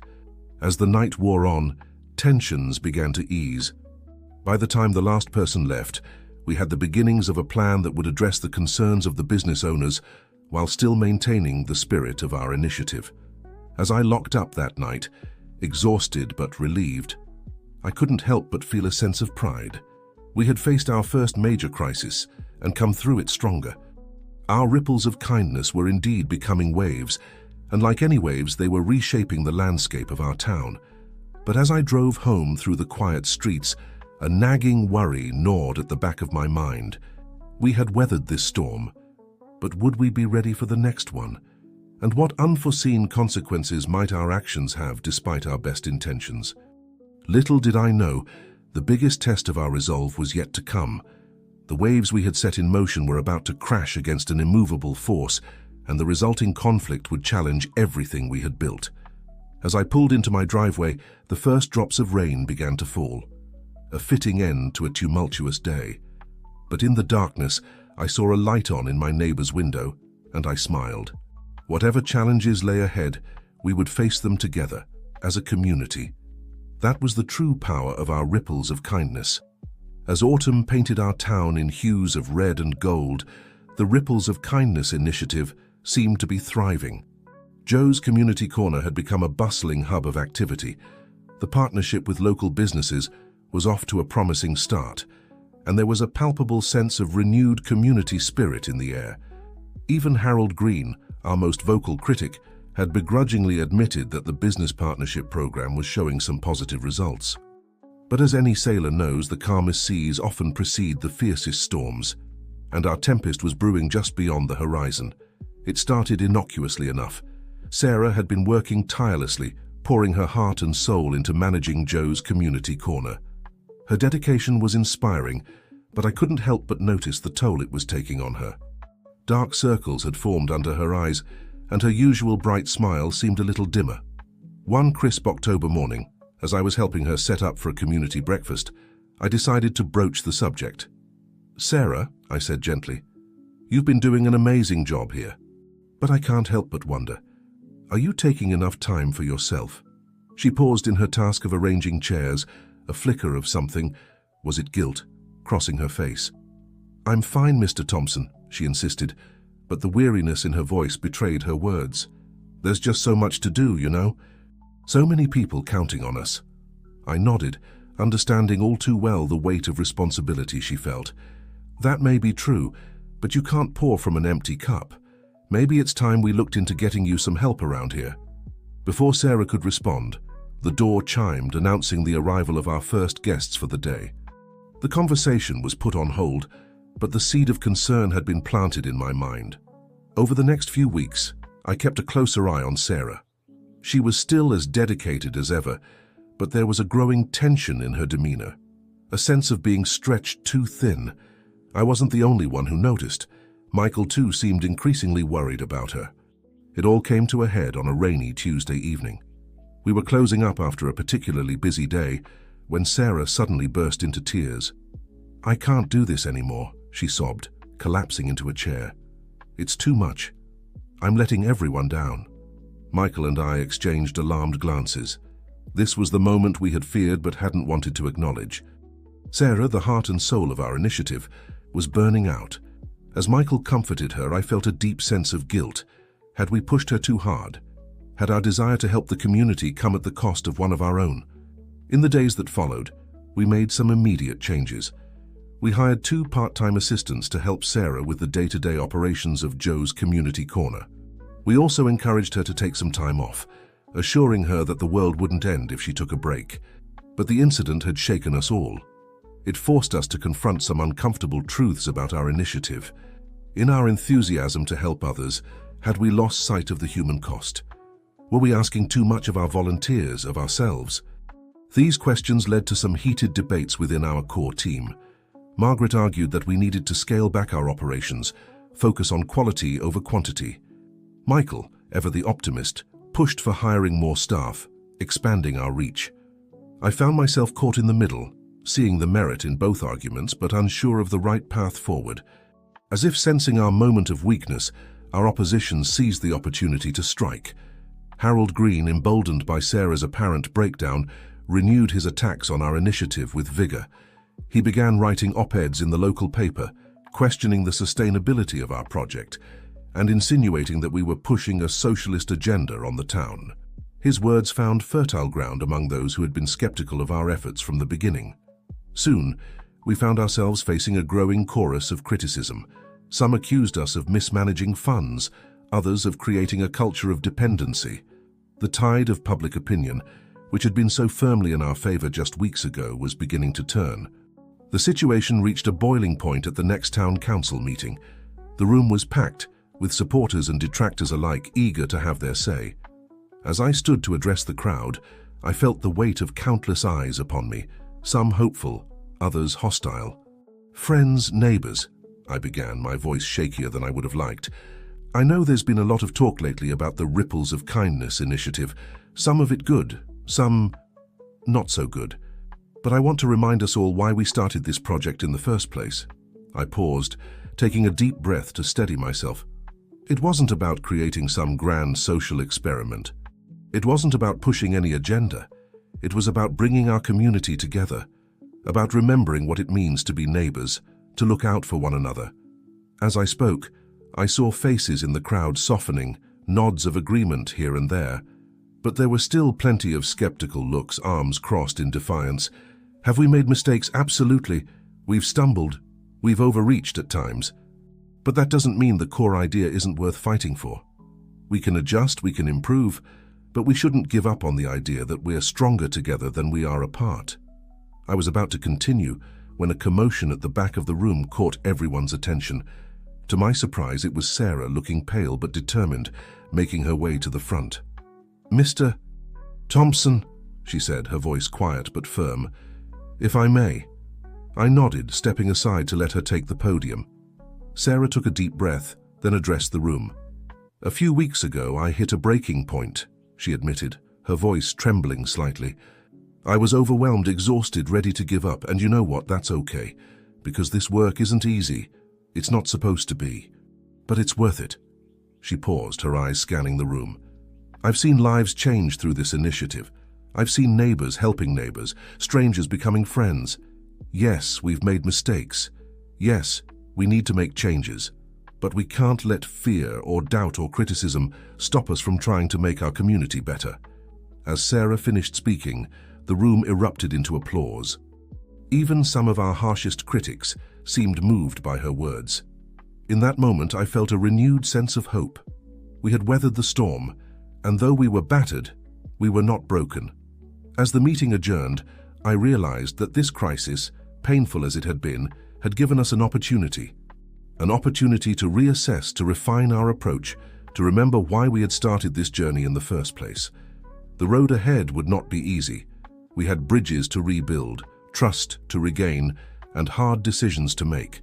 As the night wore on, tensions began to ease. By the time the last person left, we had the beginnings of a plan that would address the concerns of the business owners while still maintaining the spirit of our initiative. As I locked up that night, exhausted but relieved, I couldn't help but feel a sense of pride. We had faced our first major crisis and come through it stronger. Our ripples of kindness were indeed becoming waves, and like any waves, they were reshaping the landscape of our town. But as I drove home through the quiet streets, a nagging worry gnawed at the back of my mind. We had weathered this storm, but would we be ready for the next one? And what unforeseen consequences might our actions have despite our best intentions? Little did I know, the biggest test of our resolve was yet to come. The waves we had set in motion were about to crash against an immovable force, and the resulting conflict would challenge everything we had built. As I pulled into my driveway, the first drops of rain began to fall, a fitting end to a tumultuous day. But in the darkness, I saw a light on in my neighbor's window, and I smiled. Whatever challenges lay ahead, we would face them together, as a community. That was the true power of our ripples of kindness. As autumn painted our town in hues of red and gold, the Ripples of Kindness initiative seemed to be thriving. Joe's Community Corner had become a bustling hub of activity. The partnership with local businesses was off to a promising start, and there was a palpable sense of renewed community spirit in the air. Even Harold Green, our most vocal critic, had begrudgingly admitted that the business partnership program was showing some positive results. But as any sailor knows, the calmest seas often precede the fiercest storms, and our tempest was brewing just beyond the horizon. It started innocuously enough. Sarah had been working tirelessly, pouring her heart and soul into managing Joe's Community Corner. Her dedication was inspiring, but I couldn't help but notice the toll it was taking on her. Dark circles had formed under her eyes, and her usual bright smile seemed a little dimmer. One crisp October morning, as I was helping her set up for a community breakfast, I decided to broach the subject. "Sarah," I said gently, "you've been doing an amazing job here. But I can't help but wonder, are you taking enough time for yourself?" She paused in her task of arranging chairs, a flicker of something, was it guilt, crossing her face. "I'm fine, Mr. Thompson," she insisted, but the weariness in her voice betrayed her words. "There's just so much to do, you know. So many people counting on us." I nodded, understanding all too well the weight of responsibility she felt. "That may be true, but you can't pour from an empty cup. Maybe it's time we looked into getting you some help around here." Before Sarah could respond, the door chimed, announcing the arrival of our first guests for the day. The conversation was put on hold, but the seed of concern had been planted in my mind. Over the next few weeks, I kept a closer eye on Sarah. She was still as dedicated as ever, but there was a growing tension in her demeanor, a sense of being stretched too thin. I wasn't the only one who noticed. Michael, too, seemed increasingly worried about her. It all came to a head on a rainy Tuesday evening. We were closing up after a particularly busy day when Sarah suddenly burst into tears. "I can't do this anymore," she sobbed, collapsing into a chair. "It's too much. I'm letting everyone down." Michael and I exchanged alarmed glances. This was the moment we had feared but hadn't wanted to acknowledge. Sarah, the heart and soul of our initiative, was burning out. As Michael comforted her, I felt a deep sense of guilt. Had we pushed her too hard? Had our desire to help the community come at the cost of one of our own? In the days that followed, we made some immediate changes. We hired 2 part-time assistants to help Sarah with the day-to-day operations of Joe's Community Corner. We also encouraged her to take some time off, assuring her that the world wouldn't end if she took a break. But the incident had shaken us all. It forced us to confront some uncomfortable truths about our initiative. In our enthusiasm to help others, had we lost sight of the human cost? Were we asking too much of our volunteers, of ourselves? These questions led to some heated debates within our core team. Margaret argued that we needed to scale back our operations, focus on quality over quantity. Michael, ever the optimist, pushed for hiring more staff, expanding our reach. I found myself caught in the middle, seeing the merit in both arguments but unsure of the right path forward. As if sensing our moment of weakness, our opposition seized the opportunity to strike. Harold Green, emboldened by Sarah's apparent breakdown, renewed his attacks on our initiative with vigor. He began writing op-eds in the local paper, questioning the sustainability of our project, and insinuating that we were pushing a socialist agenda on the town. His words found fertile ground among those who had been skeptical of our efforts from the beginning. Soon, we found ourselves facing a growing chorus of criticism. Some accused us of mismanaging funds, others of creating a culture of dependency. The tide of public opinion, which had been so firmly in our favor just weeks ago, was beginning to turn. The situation reached a boiling point at the next town council meeting. The room was packed, with supporters and detractors alike eager to have their say. As I stood to address the crowd, I felt the weight of countless eyes upon me, some hopeful, others hostile. "Friends, neighbors," I began, my voice shakier than I would have liked. "I know there's been a lot of talk lately about the Ripples of Kindness initiative, some of it good, some not so good. But I want to remind us all why we started this project in the first place." I paused, taking a deep breath to steady myself. It wasn't about creating some grand social experiment. It wasn't about pushing any agenda. It was about bringing our community together, about remembering what it means to be neighbors, to look out for one another. As I spoke, I saw faces in the crowd softening, nods of agreement here and there, but there were still plenty of skeptical looks, arms crossed in defiance. Have we made mistakes? Absolutely. We've stumbled. We've overreached at times. But that doesn't mean the core idea isn't worth fighting for. We can adjust, we can improve, but we shouldn't give up on the idea that we're stronger together than we are apart. I was about to continue when a commotion at the back of the room caught everyone's attention. To my surprise, it was Sarah, looking pale but determined, making her way to the front. "Mr. Thompson," she said, her voice quiet but firm, "if I may." I nodded, stepping aside to let her take the podium. Sarah took a deep breath, then addressed the room. "A few weeks ago, I hit a breaking point," she admitted, her voice trembling slightly. I was overwhelmed, exhausted, ready to give up, and you know what, that's okay, because this work isn't easy. It's not supposed to be. But it's worth it. She paused, her eyes scanning the room. I've seen lives change through this initiative. I've seen neighbors helping neighbors, strangers becoming friends. Yes, we've made mistakes. Yes, we need to make changes. But we can't let fear or doubt or criticism stop us from trying to make our community better. As Sarah finished speaking, the room erupted into applause. Even some of our harshest critics seemed moved by her words. In that moment, I felt a renewed sense of hope. We had weathered the storm, and though we were battered, we were not broken. As the meeting adjourned, I realized that this crisis, painful as it had been, had given us an opportunity to reassess, to refine our approach, to remember why we had started this journey in the first place. The road ahead would not be easy. We had bridges to rebuild, trust to regain, and hard decisions to make.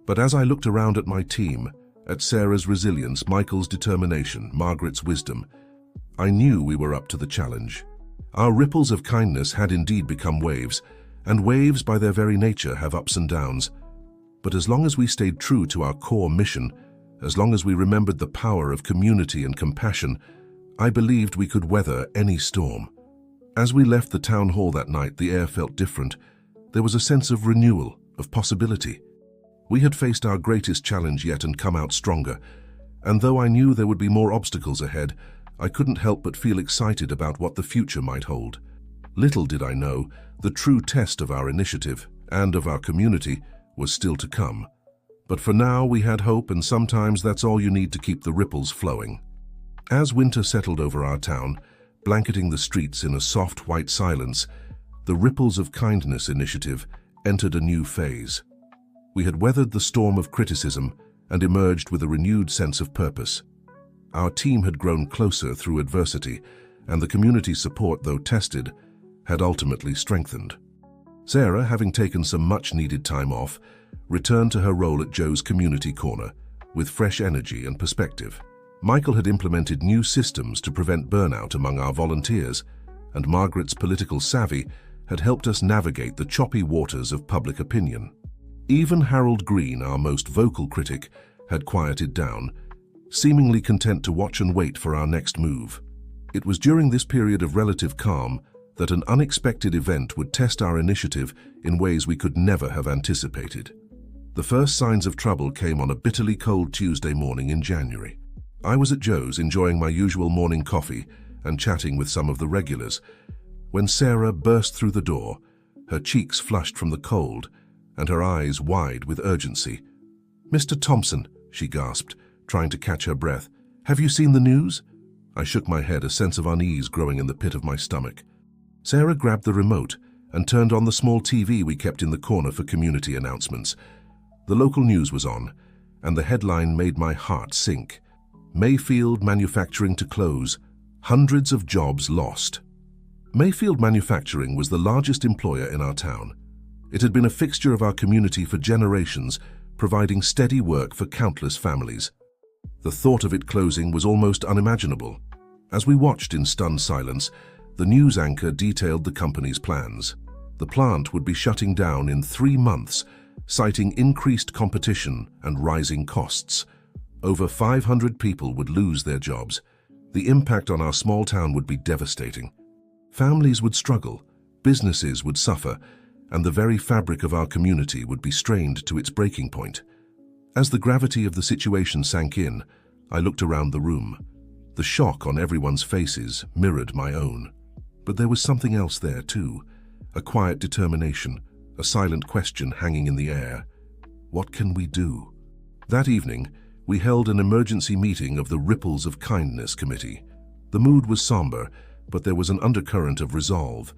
But as I looked around at my team, at Sarah's resilience, Michael's determination, Margaret's wisdom, I knew we were up to the challenge. Our ripples of kindness had indeed become waves, and waves by their very nature have ups and downs. But as long as we stayed true to our core mission, as long as we remembered the power of community and compassion, I believed we could weather any storm. As we left the town hall that night, the air felt different. There was a sense of renewal, of possibility. We had faced our greatest challenge yet and come out stronger, and though I knew there would be more obstacles ahead, I couldn't help but feel excited about what the future might hold. Little did I know, the true test of our initiative and of our community was still to come. But for now we had hope, and sometimes that's all you need to keep the ripples flowing. As winter settled over our town, blanketing the streets in a soft white silence, the Ripples of Kindness initiative entered a new phase. We had weathered the storm of criticism and emerged with a renewed sense of purpose. Our team had grown closer through adversity, and the community's support, though tested, had ultimately strengthened. Sarah, having taken some much-needed time off, returned to her role at Joe's Community Corner with fresh energy and perspective. Michael had implemented new systems to prevent burnout among our volunteers, and Margaret's political savvy had helped us navigate the choppy waters of public opinion. Even Harold Green, our most vocal critic, had quieted down, seemingly content to watch and wait for our next move. It was during this period of relative calm that an unexpected event would test our initiative in ways we could never have anticipated. The first signs of trouble came on a bitterly cold Tuesday morning in January. I was at Joe's enjoying my usual morning coffee and chatting with some of the regulars, when Sarah burst through the door, her cheeks flushed from the cold and her eyes wide with urgency. "Mr. Thompson," she gasped, trying to catch her breath, "have you seen the news?" I shook my head, a sense of unease growing in the pit of my stomach. Sarah grabbed the remote and turned on the small TV we kept in the corner for community announcements. The local news was on, and the headline made my heart sink. Mayfield Manufacturing to close, hundreds of jobs lost. Mayfield Manufacturing was the largest employer in our town. It had been a fixture of our community for generations, providing steady work for countless families. The thought of it closing was almost unimaginable. As we watched in stunned silence, the news anchor detailed the company's plans. The plant would be shutting down in 3 months, citing increased competition and rising costs. Over 500 people would lose their jobs. The impact on our small town would be devastating. Families would struggle, businesses would suffer, and the very fabric of our community would be strained to its breaking point. As the gravity of the situation sank in, I looked around the room. The shock on everyone's faces mirrored my own. But there was something else there too, a quiet determination, a silent question hanging in the air. What can we do? That evening, we held an emergency meeting of the Ripples of Kindness Committee. The mood was somber, but there was an undercurrent of resolve.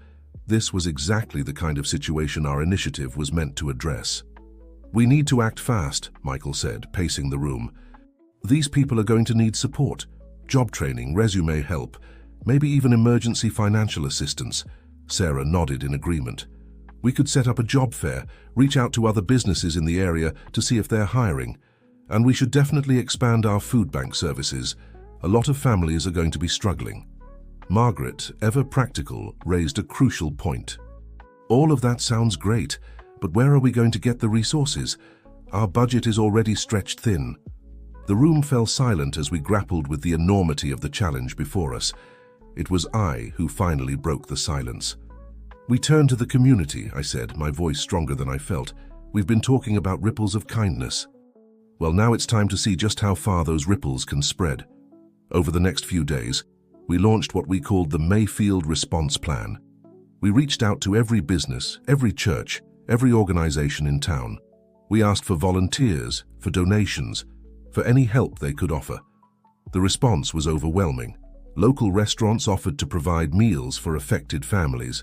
This was exactly the kind of situation our initiative was meant to address. "We need to act fast," Michael said, pacing the room. "These people are going to need support, job training, resume help, maybe even emergency financial assistance." Sarah nodded in agreement. "We could set up a job fair, reach out to other businesses in the area to see if they're hiring. And we should definitely expand our food bank services. A lot of families are going to be struggling." Margaret, ever practical, raised a crucial point. All of that sounds great, but where are we going to get the resources? Our budget is already stretched thin. The room fell silent as we grappled with the enormity of the challenge before us. It was I who finally broke the silence. We turn to the community, I said, my voice stronger than I felt. We've been talking about ripples of kindness. Well, now it's time to see just how far those ripples can spread. Over the next few days, we launched what we called the Mayfield Response Plan. We reached out to every business, every church, every organization in town. We asked for volunteers, for donations, for any help they could offer. The response was overwhelming. Local restaurants offered to provide meals for affected families.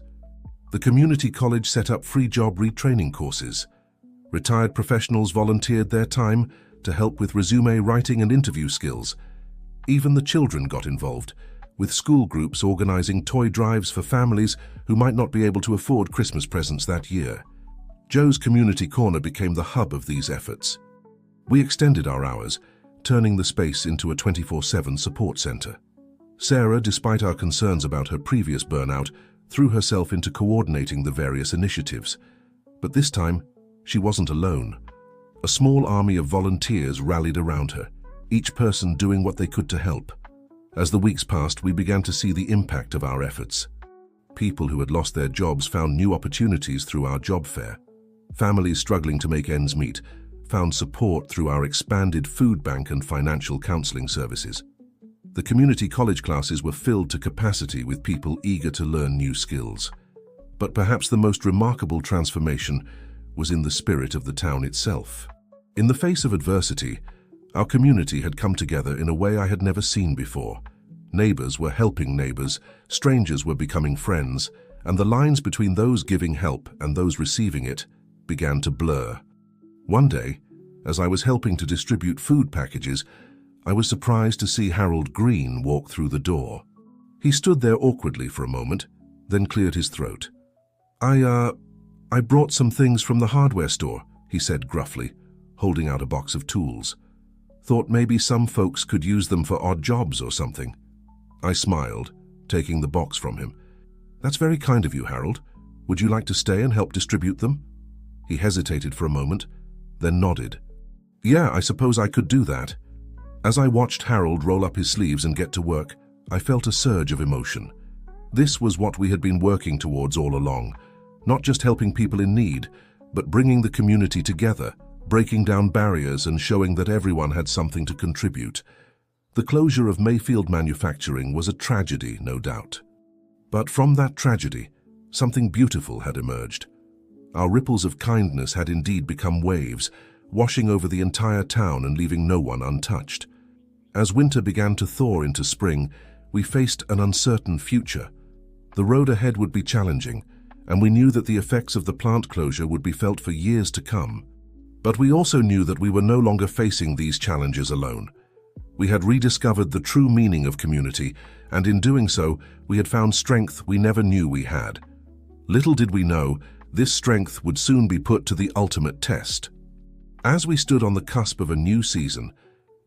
The community college set up free job retraining courses. Retired professionals volunteered their time to help with resume writing and interview skills. Even the children got involved, with school groups organizing toy drives for families who might not be able to afford Christmas presents that year. Joe's Community Corner became the hub of these efforts. We extended our hours, turning the space into a 24/7 support center. Sarah, despite our concerns about her previous burnout, threw herself into coordinating the various initiatives. But this time, she wasn't alone. A small army of volunteers rallied around her, each person doing what they could to help. As the weeks passed, we began to see the impact of our efforts. People who had lost their jobs found new opportunities through our job fair. Families struggling to make ends meet found support through our expanded food bank and financial counseling services. The community college classes were filled to capacity with people eager to learn new skills. But perhaps the most remarkable transformation was in the spirit of the town itself. In the face of adversity, our community had come together in a way I had never seen before. Neighbors were helping neighbors, strangers were becoming friends, and the lines between those giving help and those receiving it began to blur. One day, as I was helping to distribute food packages, I was surprised to see Harold Green walk through the door. He stood there awkwardly for a moment, then cleared his throat. I brought some things from the hardware store," he said gruffly, holding out a box of tools. "Thought maybe some folks could use them for odd jobs or something." I smiled, taking the box from him. "That's very kind of you, Harold. Would you like to stay and help distribute them?" He hesitated for a moment, then nodded. "Yeah, I suppose I could do that." As I watched Harold roll up his sleeves and get to work, I felt a surge of emotion. This was what we had been working towards all along, not just helping people in need, but bringing the community together, breaking down barriers and showing that everyone had something to contribute. The closure of Mayfield Manufacturing was a tragedy, no doubt. But from that tragedy, something beautiful had emerged. Our ripples of kindness had indeed become waves, washing over the entire town and leaving no one untouched. As winter began to thaw into spring, we faced an uncertain future. The road ahead would be challenging, and we knew that the effects of the plant closure would be felt for years to come. But we also knew that we were no longer facing these challenges alone. We had rediscovered the true meaning of community, and in doing so, we had found strength we never knew we had. Little did we know, this strength would soon be put to the ultimate test. As we stood on the cusp of a new season,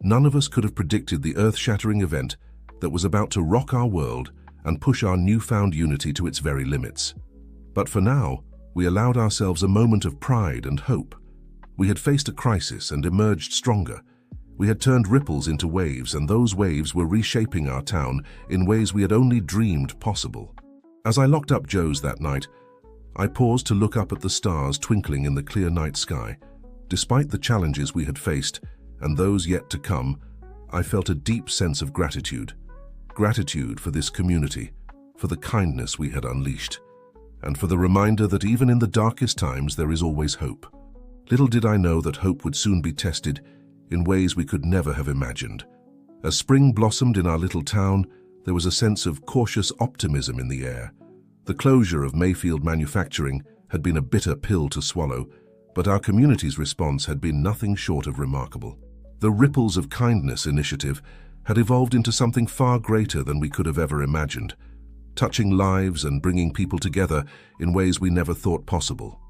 none of us could have predicted the earth-shattering event that was about to rock our world and push our newfound unity to its very limits. But for now, we allowed ourselves a moment of pride and hope. We had faced a crisis and emerged stronger. We had turned ripples into waves, and those waves were reshaping our town in ways we had only dreamed possible. As I locked up Joe's that night, I paused to look up at the stars twinkling in the clear night sky. Despite the challenges we had faced, and those yet to come, I felt a deep sense of gratitude. Gratitude for this community, for the kindness we had unleashed, and for the reminder that even in the darkest times there is always hope. Little did I know that hope would soon be tested in ways we could never have imagined. As spring blossomed in our little town, there was a sense of cautious optimism in the air. The closure of Mayfield Manufacturing had been a bitter pill to swallow, but our community's response had been nothing short of remarkable. The Ripples of Kindness initiative had evolved into something far greater than we could have ever imagined, touching lives and bringing people together in ways we never thought possible.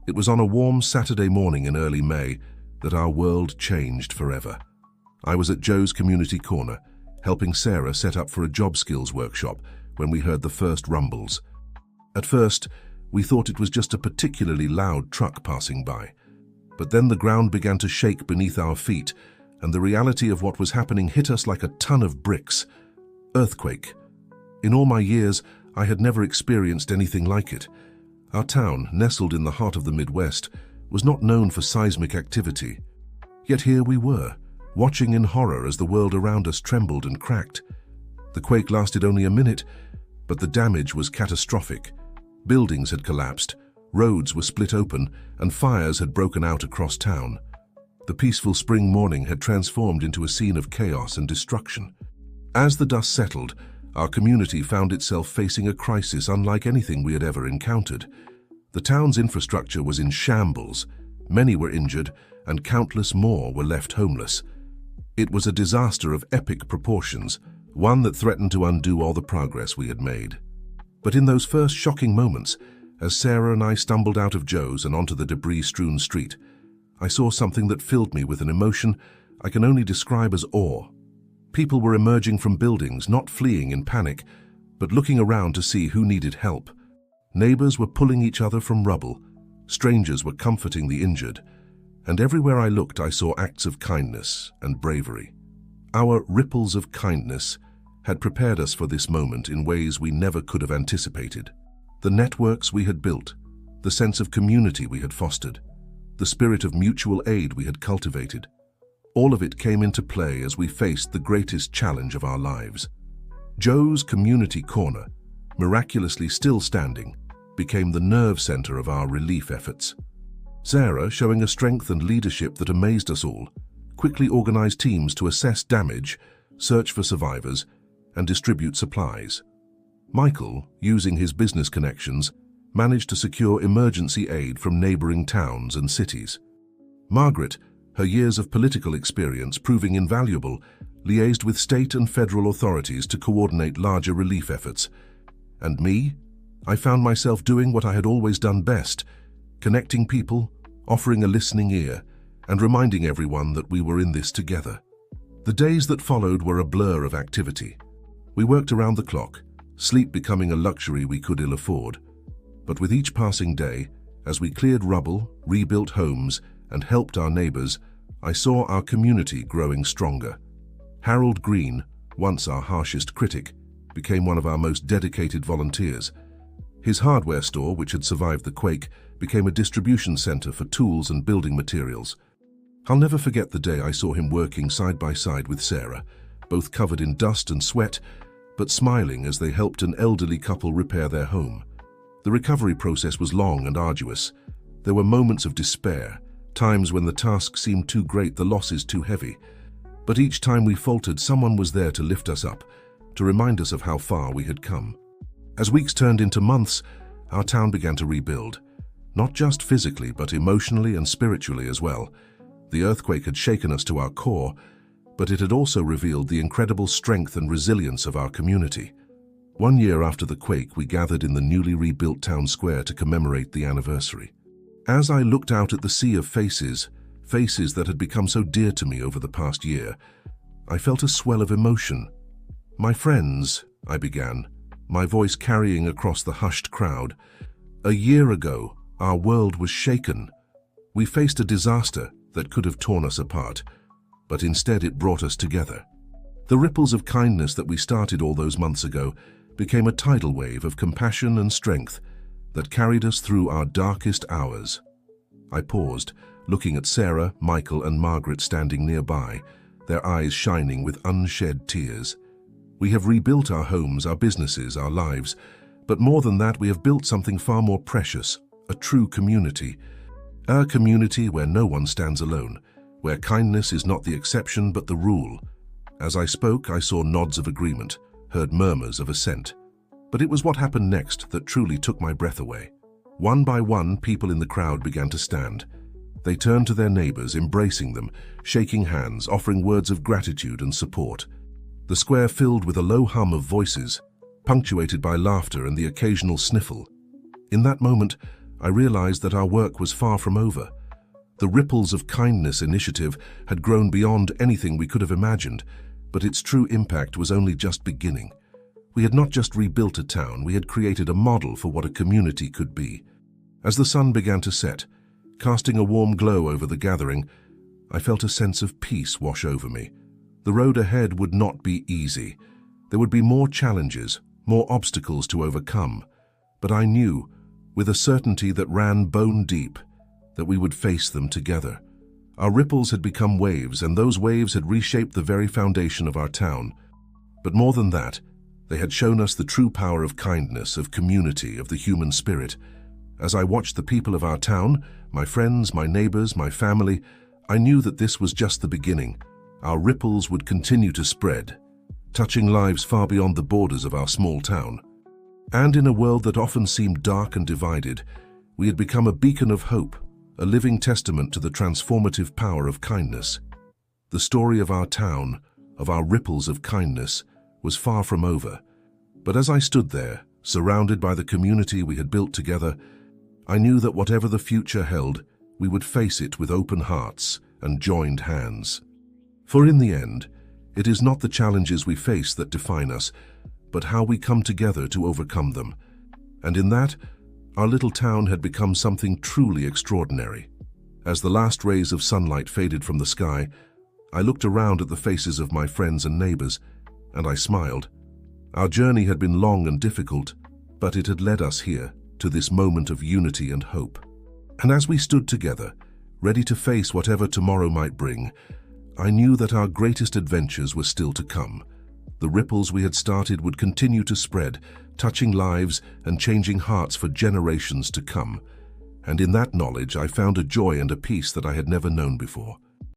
It was on a warm Saturday morning in early May that our world changed forever. I was at Joe's Community Corner, helping Sarah set up for a job skills workshop when we heard the first rumbles. At first, we thought it was just a particularly loud truck passing by. But then the ground began to shake beneath our feet, and the reality of what was happening hit us like a ton of bricks. Earthquake. In all my years, I had never experienced anything like it. Our town, nestled in the heart of the Midwest, was not known for seismic activity. Yet here we were, watching in horror as the world around us trembled and cracked. The quake lasted only a minute, but the damage was catastrophic. Buildings had collapsed, roads were split open, and fires had broken out across town. The peaceful spring morning had transformed into a scene of chaos and destruction. As the dust settled, our community found itself facing a crisis unlike anything we had ever encountered. The town's infrastructure was in shambles, many were injured, and countless more were left homeless. It was a disaster of epic proportions, one that threatened to undo all the progress we had made. But in those first shocking moments, as Sarah and I stumbled out of Joe's and onto the debris-strewn street, I saw something that filled me with an emotion I can only describe as awe. People were emerging from buildings, not fleeing in panic, but looking around to see who needed help. Neighbors were pulling each other from rubble, strangers were comforting the injured, and everywhere I looked I saw acts of kindness and bravery. Our ripples of kindness had prepared us for this moment in ways we never could have anticipated. The networks we had built, the sense of community we had fostered, the spirit of mutual aid we had cultivated, all of it came into play as we faced the greatest challenge of our lives. Joe's Community Corner, miraculously still standing, became the nerve center of our relief efforts. Sarah, showing a strength and leadership that amazed us all, quickly organized teams to assess damage, search for survivors, and distribute supplies. Michael, using his business connections, managed to secure emergency aid from neighboring towns and cities. Margaret, her years of political experience proving invaluable, liaised with state and federal authorities to coordinate larger relief efforts. And me? I found myself doing what I had always done best, connecting people, offering a listening ear, and reminding everyone that we were in this together. The days that followed were a blur of activity. We worked around the clock, sleep becoming a luxury we could ill afford. But with each passing day, as we cleared rubble, rebuilt homes, and helped our neighbors, I saw our community growing stronger. Harold Green, once our harshest critic, became one of our most dedicated volunteers. His hardware store, which had survived the quake, became a distribution center for tools and building materials. I'll never forget the day I saw him working side by side with Sarah, both covered in dust and sweat, but smiling as they helped an elderly couple repair their home. The recovery process was long and arduous. There were moments of despair, times when the task seemed too great, the losses too heavy. But each time we faltered, someone was there to lift us up, to remind us of how far we had come. As weeks turned into months, our town began to rebuild, not just physically, but emotionally and spiritually as well. The earthquake had shaken us to our core, but it had also revealed the incredible strength and resilience of our community. 1 year after the quake, we gathered in the newly rebuilt town square to commemorate the anniversary. As I looked out at the sea of faces that had become so dear to me over the past year, I felt a swell of emotion. "My friends," I began, my voice carrying across the hushed crowd. "A year ago, our world was shaken. We faced a disaster that could have torn us apart, but instead it brought us together. The ripples of kindness that we started all those months ago became a tidal wave of compassion and strength that carried us through our darkest hours." I paused, looking at Sarah, Michael, and Margaret standing nearby, their eyes shining with unshed tears. "We have rebuilt our homes, our businesses, our lives, but more than that, we have built something far more precious, a true community. A community where no one stands alone, where kindness is not the exception but the rule." As I spoke, I saw nods of agreement, heard murmurs of assent. But it was what happened next that truly took my breath away. One by one, people in the crowd began to stand. They turned to their neighbors, embracing them, shaking hands, offering words of gratitude and support. The square filled with a low hum of voices, punctuated by laughter and the occasional sniffle. In that moment, I realized that our work was far from over. The Ripples of Kindness initiative had grown beyond anything we could have imagined, but its true impact was only just beginning. We had not just rebuilt a town, we had created a model for what a community could be. As the sun began to set, casting a warm glow over the gathering, I felt a sense of peace wash over me. The road ahead would not be easy. There would be more challenges, more obstacles to overcome. But I knew, with a certainty that ran bone deep, that we would face them together. Our ripples had become waves, and those waves had reshaped the very foundation of our town. But more than that, they had shown us the true power of kindness, of community, of the human spirit. As I watched the people of our town, my friends, my neighbors, my family, I knew that this was just the beginning. Our ripples would continue to spread, touching lives far beyond the borders of our small town. And in a world that often seemed dark and divided, we had become a beacon of hope, a living testament to the transformative power of kindness. The story of our town, of our ripples of kindness, was far from over. But as I stood there, surrounded by the community we had built together, I knew that whatever the future held, we would face it with open hearts and joined hands. For in the end, it is not the challenges we face that define us, but how we come together to overcome them. And in that, our little town had become something truly extraordinary. As the last rays of sunlight faded from the sky, I looked around at the faces of my friends and neighbors, and I smiled. Our journey had been long and difficult, but it had led us here, to this moment of unity and hope. And as we stood together, ready to face whatever tomorrow might bring, I knew that our greatest adventures were still to come. The ripples we had started would continue to spread, touching lives and changing hearts for generations to come. And in that knowledge, I found a joy and a peace that I had never known before.